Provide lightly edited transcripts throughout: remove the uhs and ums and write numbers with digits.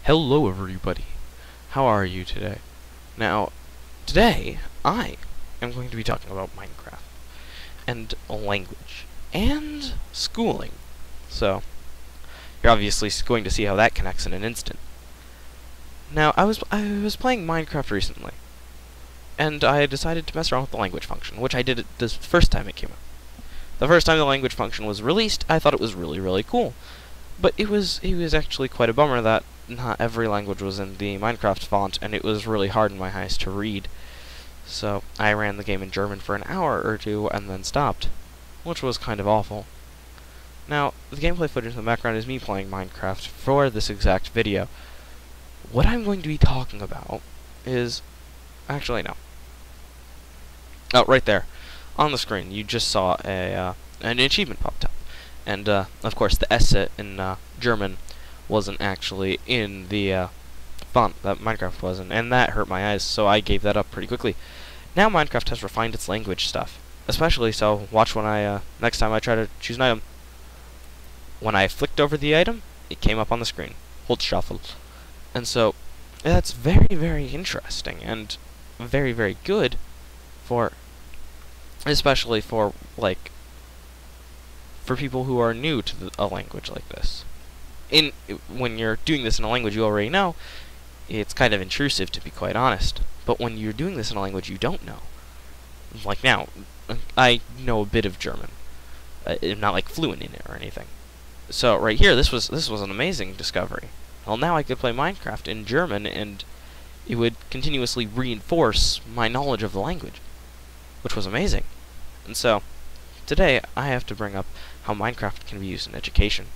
Hello everybody, how are you today? Now, today I am going to be talking about Minecraft and language and schooling. So, you're obviously going to see how that connects in an instant. Now, I was playing Minecraft recently, and I decided to mess around with the language function, which I did it the first time it came out. The first time the language function was released, I thought it was really cool. But it was actually quite a bummer that not every language was in the Minecraft font, and it was really hard in my eyes to read. So I ran the game in German for an hour or two and then stopped, which was kind of awful. Now, the gameplay footage in the background is me playing Minecraft for this exact video. What I'm going to be talking about is... actually, no. Oh, right there. On the screen, you just saw an achievement popped up. And, of course, the S in German wasn't actually in the font that Minecraft was in, and that hurt my eyes, so I gave that up pretty quickly. Now Minecraft has refined its language stuff. Especially so, watch when I, next time I try to choose an item. When I flicked over the item, it came up on the screen. Hold shuffle. And so, that's very interesting, and very good for, especially for, like, for people who are new to a language like this. When you're doing this in a language you already know, it's kind of intrusive, to be quite honest. But when you're doing this in a language you don't know, like now, I know a bit of German. I'm not like fluent in it or anything. So right here, this was an amazing discovery. Well, now I could play Minecraft in German, and it would continuously reinforce my knowledge of the language, which was amazing. And so, today I have to bring up how Minecraft can be used in education.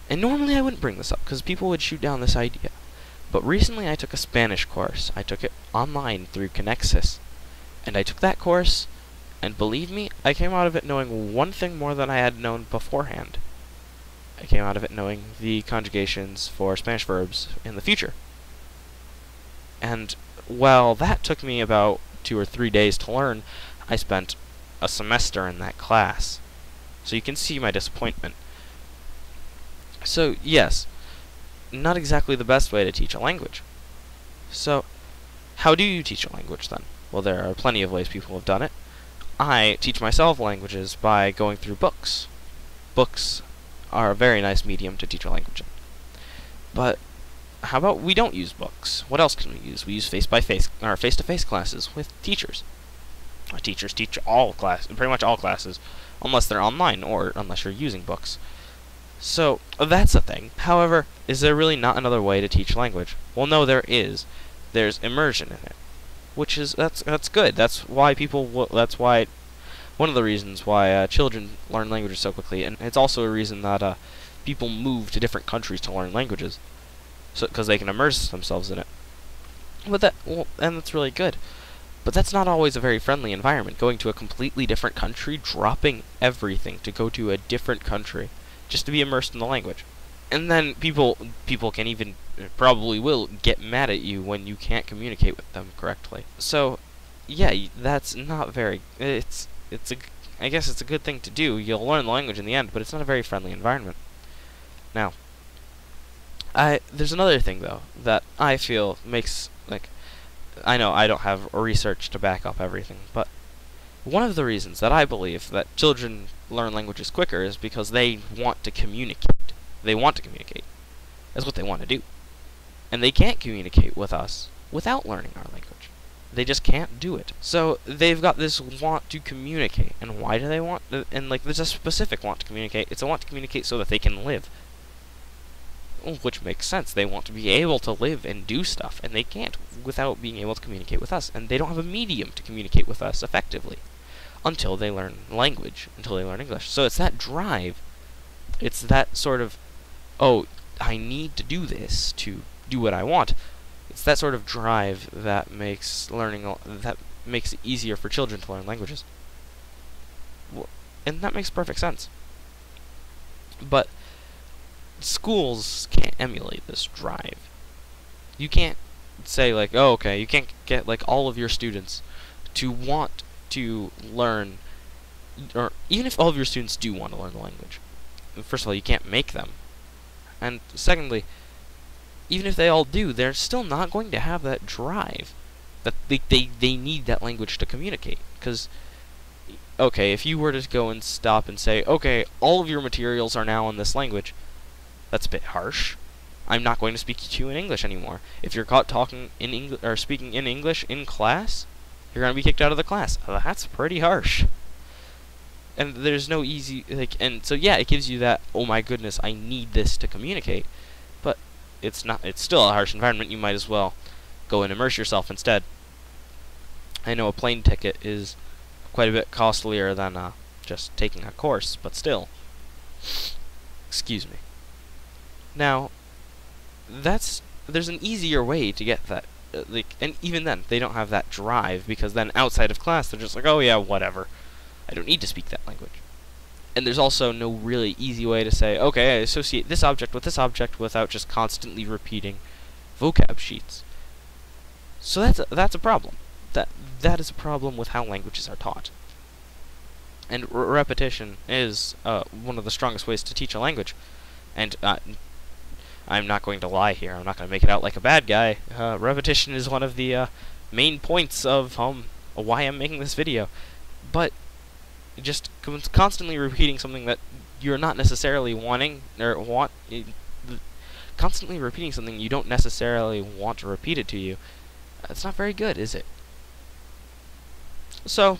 And normally I wouldn't bring this up, because people would shoot down this idea. But recently I took a Spanish course. I took it online through Connexus. And I took that course, and believe me, I came out of it knowing one thing more than I had known beforehand. I came out of it knowing the conjugations for Spanish verbs in the future. And, well, that took me about 2 or 3 days to learn. I spent a semester in that class. So you can see my disappointment. So, yes, not exactly the best way to teach a language. So, how do you teach a language then? Well, there are plenty of ways people have done it. I teach myself languages by going through books. Books are a very nice medium to teach a language in. But how about we don't use books? What else can we use? We use face-to-face classes with teachers. Our teachers teach pretty much all classes, unless they're online or unless you're using books. So that's a thing. However, is there really not another way to teach language? Well, no, there is. There's immersion in it, which is that's good. That's why one of the reasons why children learn languages so quickly, and it's also a reason that people move to different countries to learn languages, because they can immerse themselves in it. And that's really good. But that's not always a very friendly environment, going to a completely different country, dropping everything to go to a different country, just to be immersed in the language. And then people can even, probably will, get mad at you when you can't communicate with them correctly. So, yeah, that's not very, I guess it's a good thing to do. You'll learn the language in the end, but it's not a very friendly environment. Now, there's another thing, though, that I feel makes, like, I know I don't have research to back up everything, but one of the reasons that I believe that children learn languages quicker is because they want to communicate. They want to communicate. That's what they want to do. And they can't communicate with us without learning our language. They just can't do it. So they've got this want to communicate. And why do they want to, and like there's a specific want to communicate. It's a want to communicate so that they can live. Which makes sense. They want to be able to live and do stuff, and they can't without being able to communicate with us. And they don't have a medium to communicate with us effectively until they learn language, until they learn English. So it's that drive. It's that sort of, oh, I need to do this to do what I want. It's that sort of drive that makes it easier for children to learn languages. And that makes perfect sense. But schools can't emulate this drive. You can't say, like, oh, okay, you can't get, like, all of your students to want to learn, or even if all of your students do want to learn the language, first of all, you can't make them. And secondly, even if they all do, they're still not going to have that drive that they need that language to communicate. Because, okay, if you were to go and stop and say, okay, all of your materials are now in this language, that's a bit harsh. I'm not going to speak to you in English anymore. If you're caught talking in English or speaking in English in class, you're going to be kicked out of the class. That's pretty harsh. And there's no easy, and so yeah, it gives you that, oh my goodness, I need this to communicate. But it's still a harsh environment. You might as well go and immerse yourself instead. I know a plane ticket is quite a bit costlier than just taking a course, but still. Excuse me. Now, there's an easier way to get that, and even then, they don't have that drive, because then outside of class, they're just like, oh yeah, whatever. I don't need to speak that language. And there's also no really easy way to say, okay, I associate this object with this object without just constantly repeating vocab sheets. So that's a problem. That is a problem with how languages are taught. And repetition is one of the strongest ways to teach a language. And I'm not going to lie here. I'm not going to make it out like a bad guy. Repetition is one of the main points of why I'm making this video. But just constantly repeating something that you're not necessarily wanting, or constantly repeating something you don't necessarily want to repeat it to you, it's not very good, is it? So,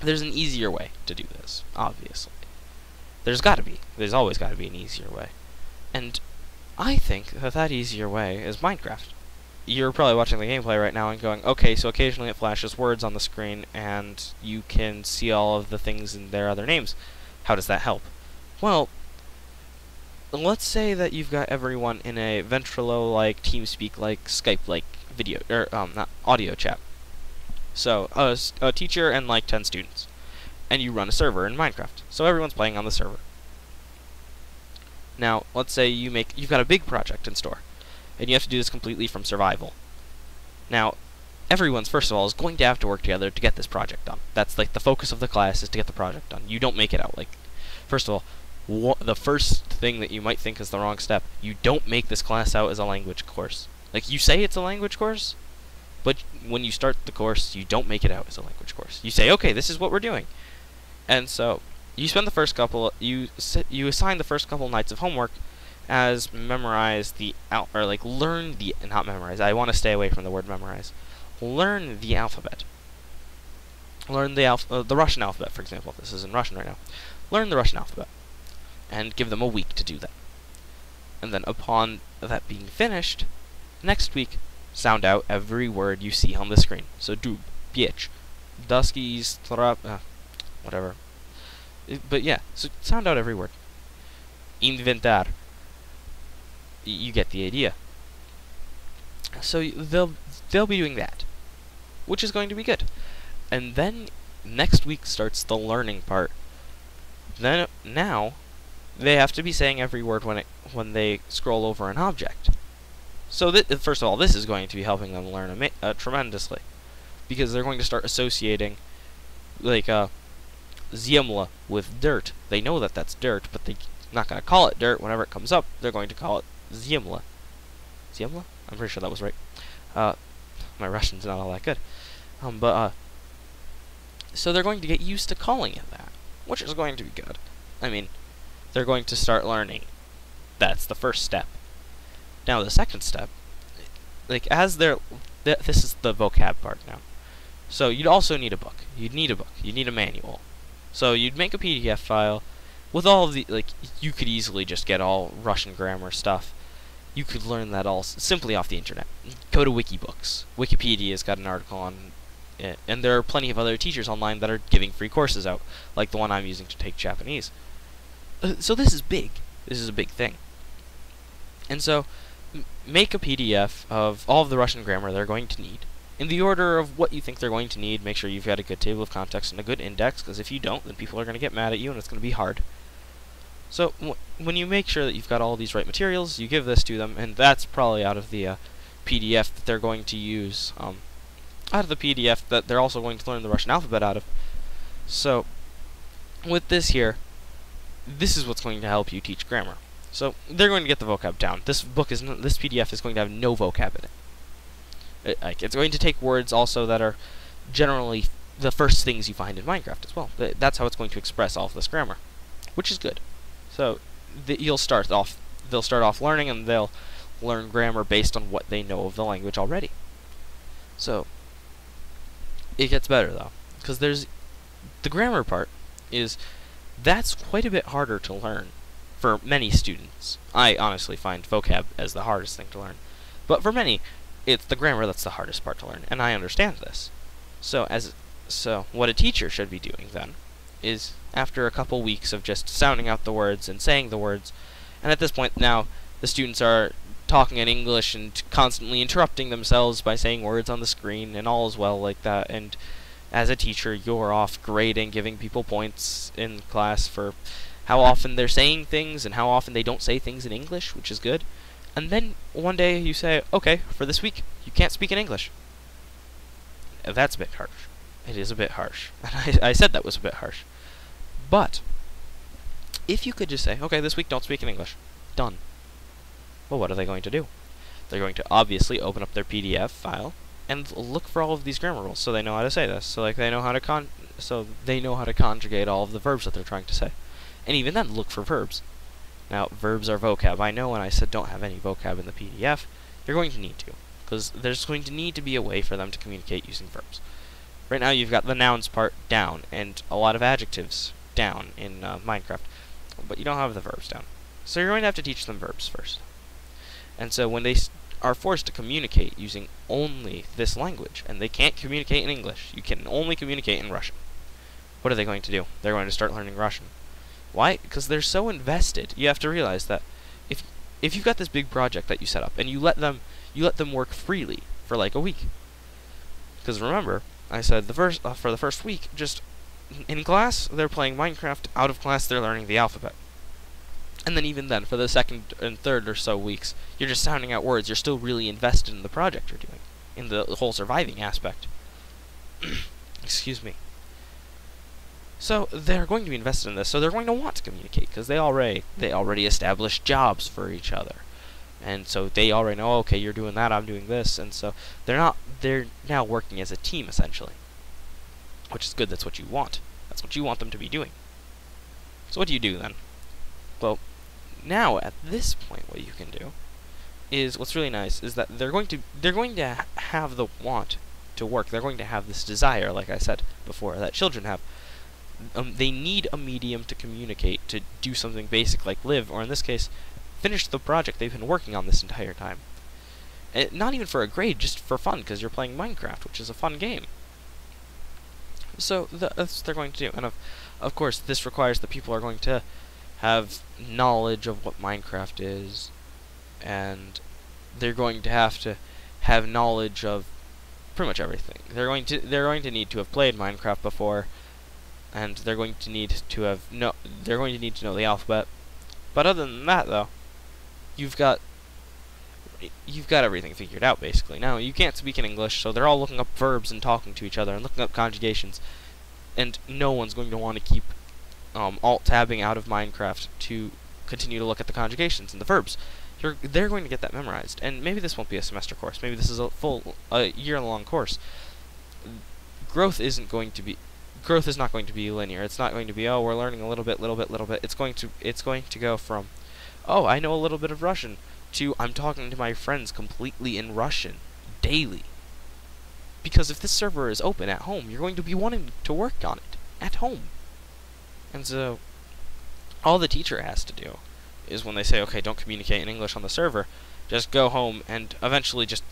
there's an easier way to do this, obviously. There's always got to be an easier way. And I think that easier way is Minecraft. You're probably watching the gameplay right now and going, okay, so occasionally it flashes words on the screen and you can see all of the things in their other names. How does that help? Well, let's say that you've got everyone in a Ventrilo-like, TeamSpeak-like, Skype-like video, or not audio chat. So, a teacher and like 10 students. And you run a server in Minecraft. So everyone's playing on the server. Now, let's say you've got a big project in store, and you have to do this completely from survival. Now, everyone's, first of all, is going to have to work together to get this project done. That's like the focus of the class, is to get the project done. You don't make it out like, first of all, the first thing that you might think is the wrong step, you don't make this class out as a language course. Like, you say it's a language course, but when you start the course, you don't make it out as a language course. You say, okay, this is what we're doing. And so, you spend the first couple, you assign the first couple nights of homework as memorize the, or like learn the, not memorize, I want to stay away from the word memorize. Learn the alphabet. Learn the Russian alphabet, for example. This is in Russian right now. Learn the Russian alphabet. And give them a week to do that. And then upon that being finished, next week, sound out every word you see on the screen. So, dub, piech, dusky, whatever. But yeah, so sound out every word. Inventar. You get the idea. So they'll be doing that, which is going to be good. And then next week starts the learning part. Then now they have to be saying every word when they scroll over an object. So first of all, this is going to be helping them learn tremendously, because they're going to start associating like Ziemla with dirt. They know that that's dirt, but they're not going to call it dirt. Whenever it comes up, they're going to call it Ziemla. Ziemla? I'm pretty sure that was right. My Russian's not all that good. So they're going to get used to calling it that, which is going to be good. I mean, they're going to start learning. That's the first step. Now the second step, like this is the vocab part now. So you'd also need a book. You'd need a manual. So you'd make a PDF file with all of the, like, you could easily just get all Russian grammar stuff. You could learn that all simply off the internet. Go to Wikibooks. Wikipedia's got an article on it, and there are plenty of other teachers online that are giving free courses out, like the one I'm using to take Japanese. So this is big. This is a big thing. And so, make a PDF of all of the Russian grammar they're going to need. In the order of what you think they're going to need, make sure you've got a good table of context and a good index, because if you don't, then people are going to get mad at you and it's going to be hard. So, when you make sure that you've got all these right materials, you give this to them, and that's probably out of the PDF that they're going to use, out of the PDF that they're also going to learn the Russian alphabet out of. So, with this here, this is what's going to help you teach grammar. So they're going to get the vocab down. This PDF is going to have no vocab in it. It's going to take words also that are generally the first things you find in Minecraft as well. That's how it's going to express all of this grammar, which is good. So they'll start off learning, and they'll learn grammar based on what they know of the language already. So it gets better though, because there's the grammar part that's quite a bit harder to learn for many students. I honestly find vocab as the hardest thing to learn, but for many, it's the grammar that's the hardest part to learn, and I understand this. So what a teacher should be doing then is, after a couple weeks of just sounding out the words and saying the words, and at this point now the students are talking in English and constantly interrupting themselves by saying words on the screen, and all is well like that, and as a teacher you're off grading, giving people points in class for how often they're saying things and how often they don't say things in English, which is good. And then one day you say, okay, for this week you can't speak in English. That's a bit harsh. It is a bit harsh. And I said that was a bit harsh. But if you could just say, okay, this week don't speak in English. Done. Well, what are they going to do? They're going to obviously open up their PDF file and look for all of these grammar rules, so they know how to say this. So like they know how to conjugate all of the verbs that they're trying to say. And even then, look for verbs. Now, verbs are vocab. I know when I said don't have any vocab in the PDF, you're going to need to, because there's going to need to be a way for them to communicate using verbs. Right now, you've got the nouns part down, and a lot of adjectives down in Minecraft, but you don't have the verbs down. So you're going to have to teach them verbs first. And so when they are forced to communicate using only this language, and they can't communicate in English, you can only communicate in Russian. What are they going to do? They're going to start learning Russian. Why? Because they're so invested. You have to realize that if you've got this big project that you set up, and you let them work freely for like a week. Because remember, I said for the first week, just in class they're playing Minecraft, out of class they're learning the alphabet. And then even then, for the second and third or so weeks, you're just sounding out words. You're still really invested in the project you're doing, in the whole surviving aspect. Excuse me. So they're going to be invested in this, so they're going to want to communicate, because they already established jobs for each other. And so they already know, okay, you're doing that, I'm doing this, and so they're now working as a team, essentially. Which is good, that's what you want. That's what you want them to be doing. So what do you do then? Well, now at this point what you can do is, what's really nice is that they're going to have the want to work. They're going to have this desire, like I said before, that children have. They need a medium to communicate, to do something basic like live, or in this case, finish the project they've been working on this entire time. And not even for a grade, just for fun, because you're playing Minecraft, which is a fun game. So that's what they're going to do. And of course, this requires that people are going to have knowledge of what Minecraft is, and they're going to have knowledge of pretty much everything. They're going to need to have played Minecraft before, and they're going to need to know the alphabet. But other than that, though, you've got everything figured out basically. Now you can't speak in English, so they're all looking up verbs and talking to each other and looking up conjugations, and no one's going to want to keep alt-tabbing out of Minecraft to continue to look at the conjugations and the verbs. They're going to get that memorized, and maybe this won't be a semester course. Maybe this is a year-long course. Growth is not going to be linear. It's not going to be, oh, we're learning a little bit. It's going to go from, oh, I know a little bit of Russian, to I'm talking to my friends completely in Russian daily. Because if this server is open at home, you're going to be wanting to work on it at home. And so all the teacher has to do is, when they say, okay, don't communicate in English on the server, just go home and eventually just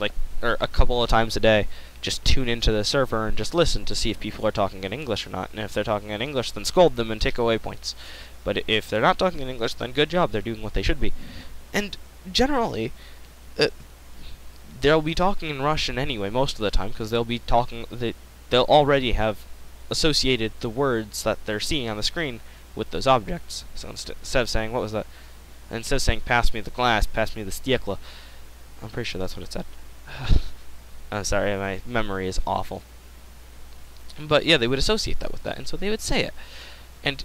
a couple of times a day, just tune into the server and just listen to see if people are talking in English or not. And if they're talking in English, then scold them and take away points. But if they're not talking in English, then good job, they're doing what they should be. And generally, they'll be talking in Russian anyway most of the time, because they'll already have associated the words that they're seeing on the screen with those objects. So instead of saying, what was that? Instead of saying, pass me the glass, pass me the stiekla, I'm pretty sure that's what it said. I'm sorry, my memory is awful. But yeah, they would associate that with that, and so they would say it. And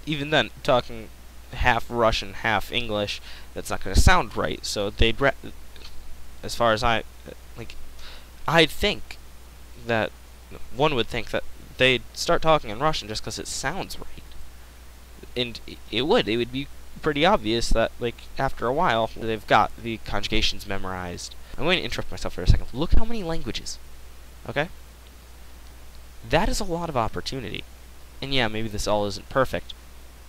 even then, talking half Russian, half English, that's not going to sound right. So they'd, as far as I'd think that one would think that they'd start talking in Russian just because it sounds right, and it would be pretty obvious that after a while they've got the conjugations memorized. I'm going to interrupt myself for a second. Look how many languages. Okay? That is a lot of opportunity. And yeah, maybe this all isn't perfect.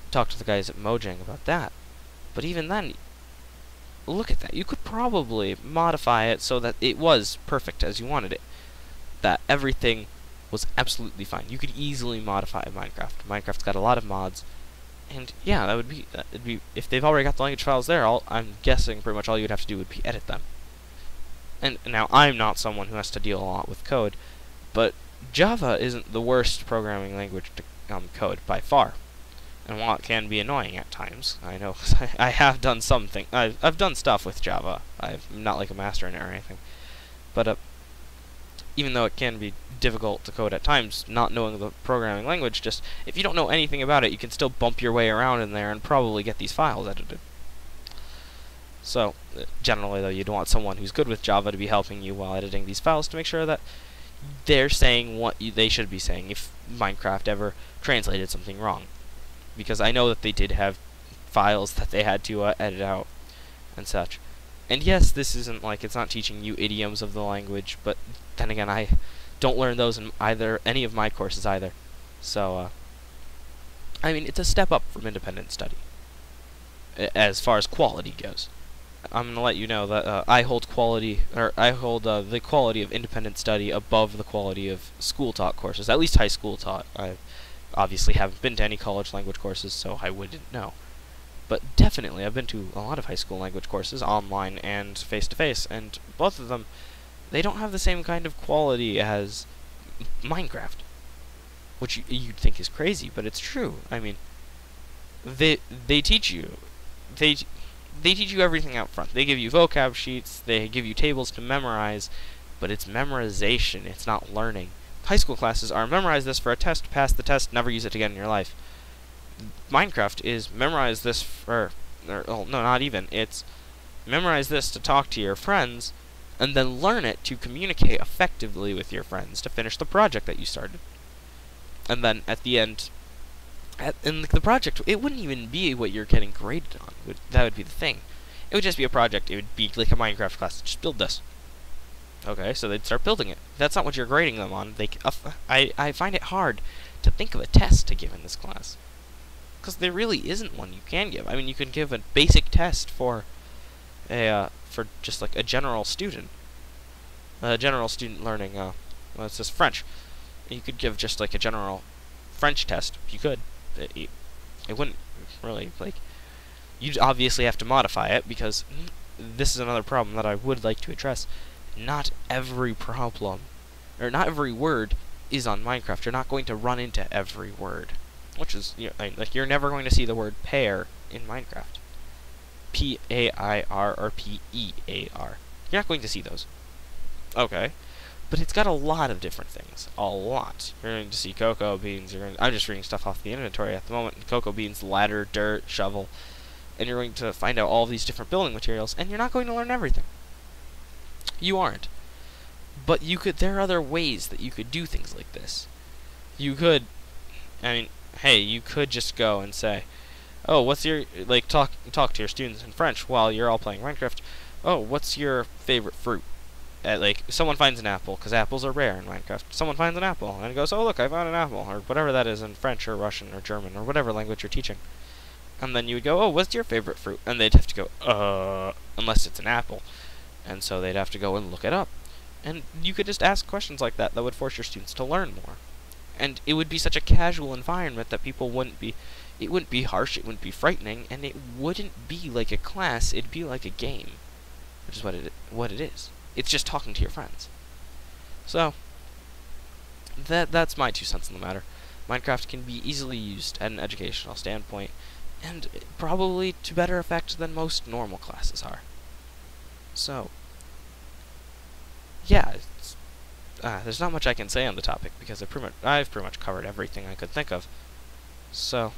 Talk to the guys at Mojang about that. But even then, look at that. You could probably modify it so that it was perfect as you wanted it. That everything was absolutely fine. You could easily modify Minecraft. Minecraft's got a lot of mods. And yeah, that'd be if they've already got the language files there, I'm guessing pretty much all you'd have to do would be edit them. And now, I'm not someone who has to deal a lot with code, but Java isn't the worst programming language to code by far. And while it can be annoying at times, I know I have done something. I've done stuff with Java. I'm not like a master in it or anything. But even though it can be difficult to code at times, not knowing the programming language, just if you don't know anything about it, you can still bump your way around in there and probably get these files edited. So, generally though, you'd want someone who's good with Java to be helping you while editing these files to make sure that they're saying what they should be saying if Minecraft ever translated something wrong. Because I know that they did have files that they had to edit out and such. And yes, this isn't it's not teaching you idioms of the language, but then again, I don't learn those in any of my courses either. So, I mean, it's a step up from independent study as far as quality goes. I'm gonna let you know that I hold the quality of independent study above the quality of school-taught courses, at least high school taught. I obviously haven't been to any college language courses, so I wouldn't know. But definitely, I've been to a lot of high school language courses, online and face-to-face, and both of them, they don't have the same kind of quality as Minecraft, which you'd think is crazy, but it's true. I mean, they teach you. They teach you everything out front. They give you vocab sheets, they give you tables to memorize, but it's memorization, it's not learning. High school classes are memorize this for a test, pass the test, never use it again in your life. Minecraft is memorize this no, not even. It's memorize this to talk to your friends, and then learn it to communicate effectively with your friends to finish the project that you started. And then at the end, in the project, it wouldn't even be what you're getting graded on. That would be the thing. It would just be a project. It would be like a Minecraft class. Just build this. Okay, so they'd start building it. That's not what you're grading them on. I find it hard to think of a test to give in this class, because there really isn't one you can give. I mean, you can give a basic test for just a general student. A general student learning, what's this, French. You could give just a general French test. You could. It wouldn't really, you'd obviously have to modify it, because this is another problem that I would like to address. Not every problem, or not every word is on Minecraft. You're not going to run into every word, which is, you're never going to see the word pear in Minecraft. P-A-I-R or P-E-A-R. You're not going to see those. Okay. But it's got a lot of different things. A lot. You're going to see cocoa beans. I'm just reading stuff off the inventory at the moment. Cocoa beans, ladder, dirt, shovel. And you're going to find out all these different building materials, and you're not going to learn everything. You aren't. But you could, there are other ways that you could do things like this. You could, hey, you could just go and say, oh, what's your, talk to your students in French while you're all playing Minecraft. Oh, what's your favorite fruit? Someone finds an apple, because apples are rare in Minecraft. Someone finds an apple, and goes, oh, look, I found an apple, or whatever that is in French, or Russian, or German, or whatever language you're teaching. And then you would go, oh, what's your favorite fruit? And they'd have to go, unless it's an apple. And so they'd have to go and look it up. And you could just ask questions like that would force your students to learn more. And it would be such a casual environment that people wouldn't be, it wouldn't be harsh, it wouldn't be frightening, and it wouldn't be like a class, it'd be like a game. Which is what it is. It's just talking to your friends. So, that's my 2 cents on the matter. Minecraft can be easily used at an educational standpoint, and probably to better effect than most normal classes are. So, yeah, there's not much I can say on the topic, because I've pretty much covered everything I could think of. So,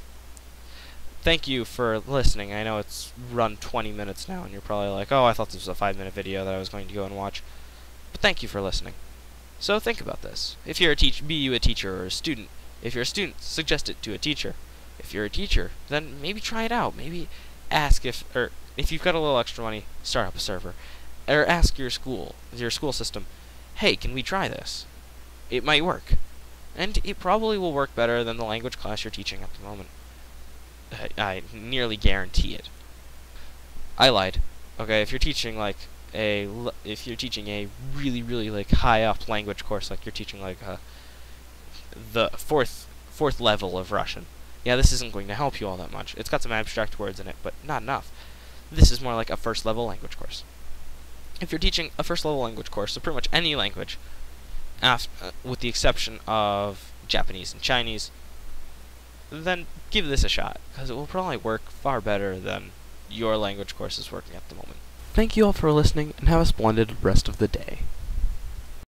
thank you for listening. I know it's run 20 minutes now, and you're probably like, oh, I thought this was a 5-minute video that I was going to go and watch. But thank you for listening. So think about this. If you're a teacher, be you a teacher or a student. If you're a student, suggest it to a teacher. If you're a teacher, then maybe try it out. Maybe ask if you've got a little extra money, start up a server. Or ask your school system, hey, can we try this? It might work. And it probably will work better than the language class you're teaching at the moment. I nearly guarantee it. I lied. Okay, if you're teaching a really like high up language course, like you're teaching like the fourth level of Russian, yeah, this isn't going to help you all that much. It's got some abstract words in it, but not enough. This is more like a first level language course. If you're teaching a first level language course, so pretty much any language, with the exception of Japanese and Chinese, then give this a shot, because it will probably work far better than your language course is working at the moment. Thank you all for listening, and have a splendid rest of the day.